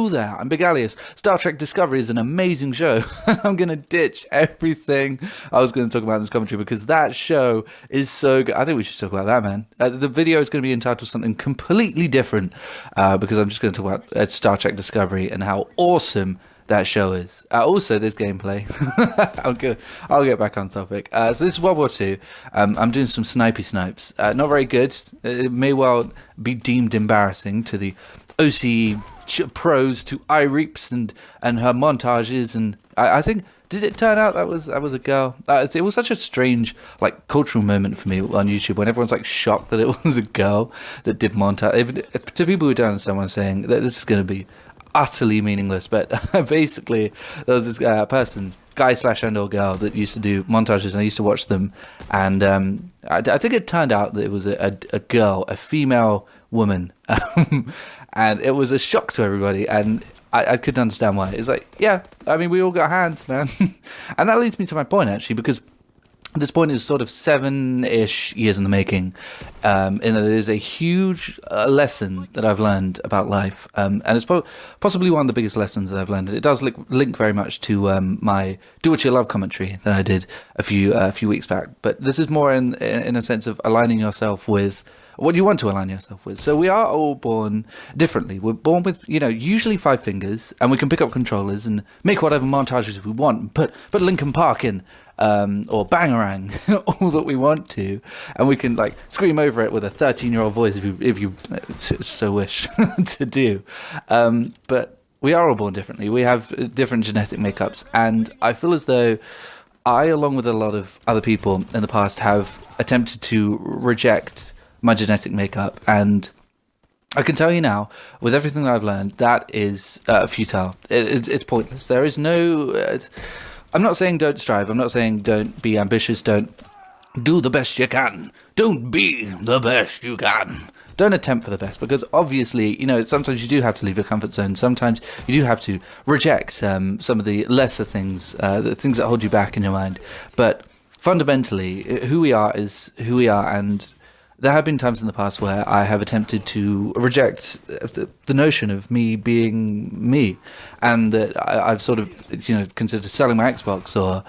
hello there, I'm Big Alias. Star Trek Discovery is an amazing show. I'm going to ditch everything I was going to talk about in this commentary because that show is so good. I think we should talk about that, man. The video is going to be entitled something completely different because I'm just going to talk about Star Trek Discovery and how awesome that show is. Also, there's gameplay. I'll get back on topic. So this is World War II. I'm doing some snipes. Not very good. It may well be deemed embarrassing to the OC pros, to iReaps and her montages. And I think, did it turn out that was a girl? It was such a strange cultural moment for me on YouTube when everyone's shocked that it was a girl that did montage. To people who don't understand what I'm saying, this is going to be utterly meaningless, but basically there was this person, guy/and/or girl, that used to do montages, and I used to watch them, and I think it turned out that it was a girl, a female woman, and it was a shock to everybody, and I couldn't understand why. It's yeah, I mean, we all got hands, man. And that leads me to my point, actually, because this point is sort of 7-ish years in the making, in that it is a huge lesson that I've learned about life, and it's possibly one of the biggest lessons that I've learned. It does link very much to my Do What You Love commentary that I did a few weeks back, but this is more in a sense of aligning yourself with what you want to align yourself with. So we are all born differently. We're born with, usually 5 fingers, and we can pick up controllers and make whatever montages we want, put Linkin Park in, or Bangarang, all that we want to, and we can scream over it with a 13-year-old voice if you so wish to do. But we are all born differently. We have different genetic makeups, and I feel as though I, along with a lot of other people in the past, have attempted to reject my genetic makeup, and I can tell you now, with everything that I've learned, that is futile. It's pointless. There is no... I'm not saying don't strive. I'm not saying don't be ambitious. Don't do the best you can. Don't be the best you can. Don't attempt for the best, because obviously, sometimes you do have to leave your comfort zone. Sometimes you do have to reject some of the lesser things, the things that hold you back in your mind. But fundamentally, who we are is who we are, and there have been times in the past where I have attempted to reject the notion of me being me, and that I've sort of, considered selling my Xbox, or,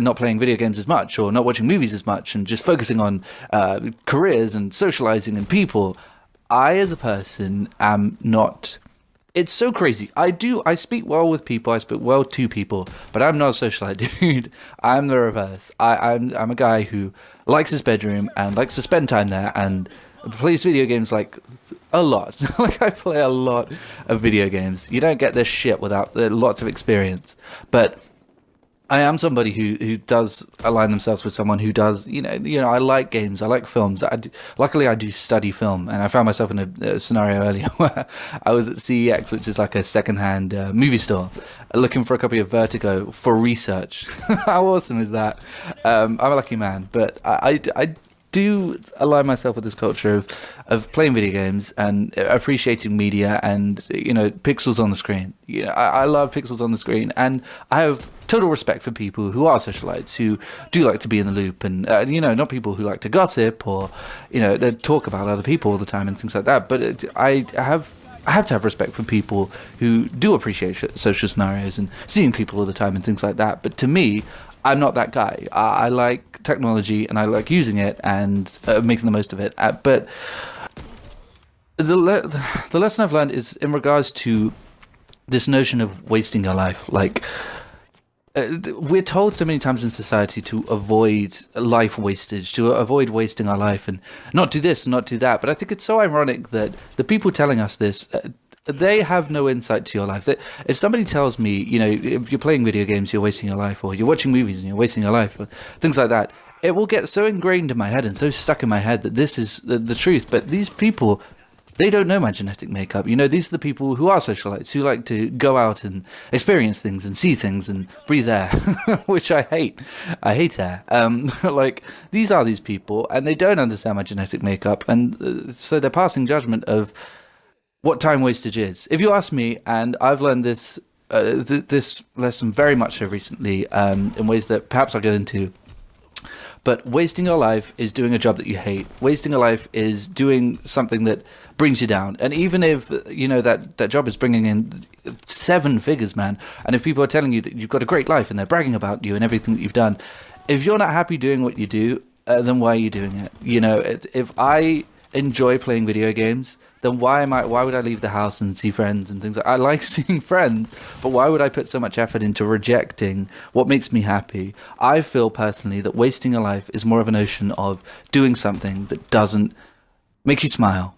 not playing video games as much, or not watching movies as much, and just focusing on careers and socializing and people. I, as a person, am not... It's so crazy. I speak well with people, I speak well to people, but I'm not a socialite, dude. I'm the reverse. I'm a guy who likes his bedroom and likes to spend time there and plays video games a lot. I play a lot of video games. You don't get this shit without lots of experience. But I am somebody who does align themselves with someone who does, I like games, I like films. Luckily, I do study film, and I found myself in a scenario earlier where I was at CEX, which is like a second-hand movie store, looking for a copy of Vertigo for research. How awesome is that? I'm a lucky man, but I do align myself with this culture of playing video games and appreciating media and, pixels on the screen. I love pixels on the screen, and I have total respect for people who are socialites, who do like to be in the loop, and, not people who like to gossip or, they talk about other people all the time and things like that. But I have to have respect for people who do appreciate social scenarios and seeing people all the time and things like that. But to me, I'm not that guy. I like technology, and I like using it and making the most of it. But the lesson I've learned is in regards to this notion of wasting your life. We're told so many times in society to avoid life wastage, to avoid wasting our life and not do this and not do that. But I think it's so ironic that the people telling us this, they have no insight to your life. If somebody tells me, if you're playing video games, you're wasting your life, or you're watching movies and you're wasting your life, or things like that, it will get so ingrained in my head and so stuck in my head that this is the truth. But these people, they don't know my genetic makeup. These are the people who are socialites, who like to go out and experience things and see things and breathe air, which I hate. I hate air. These are these people, and they don't understand my genetic makeup, and so they're passing judgment of what time wastage is. If you ask me, and I've learned this this lesson very much so recently, in ways that perhaps I'll get into, but wasting your life is doing a job that you hate. Wasting your life is doing something that brings you down. And even if, you know, that job is bringing in 7 figures, man, and if people are telling you that you've got a great life and they're bragging about you and everything that you've done, if you're not happy doing what you do, then why are you doing it? You know, if I enjoy playing video games, then why would I leave the house and see friends and things? I like seeing friends, but why would I put so much effort into rejecting what makes me happy? I feel personally that wasting a life is more of a notion of doing something that doesn't make you smile,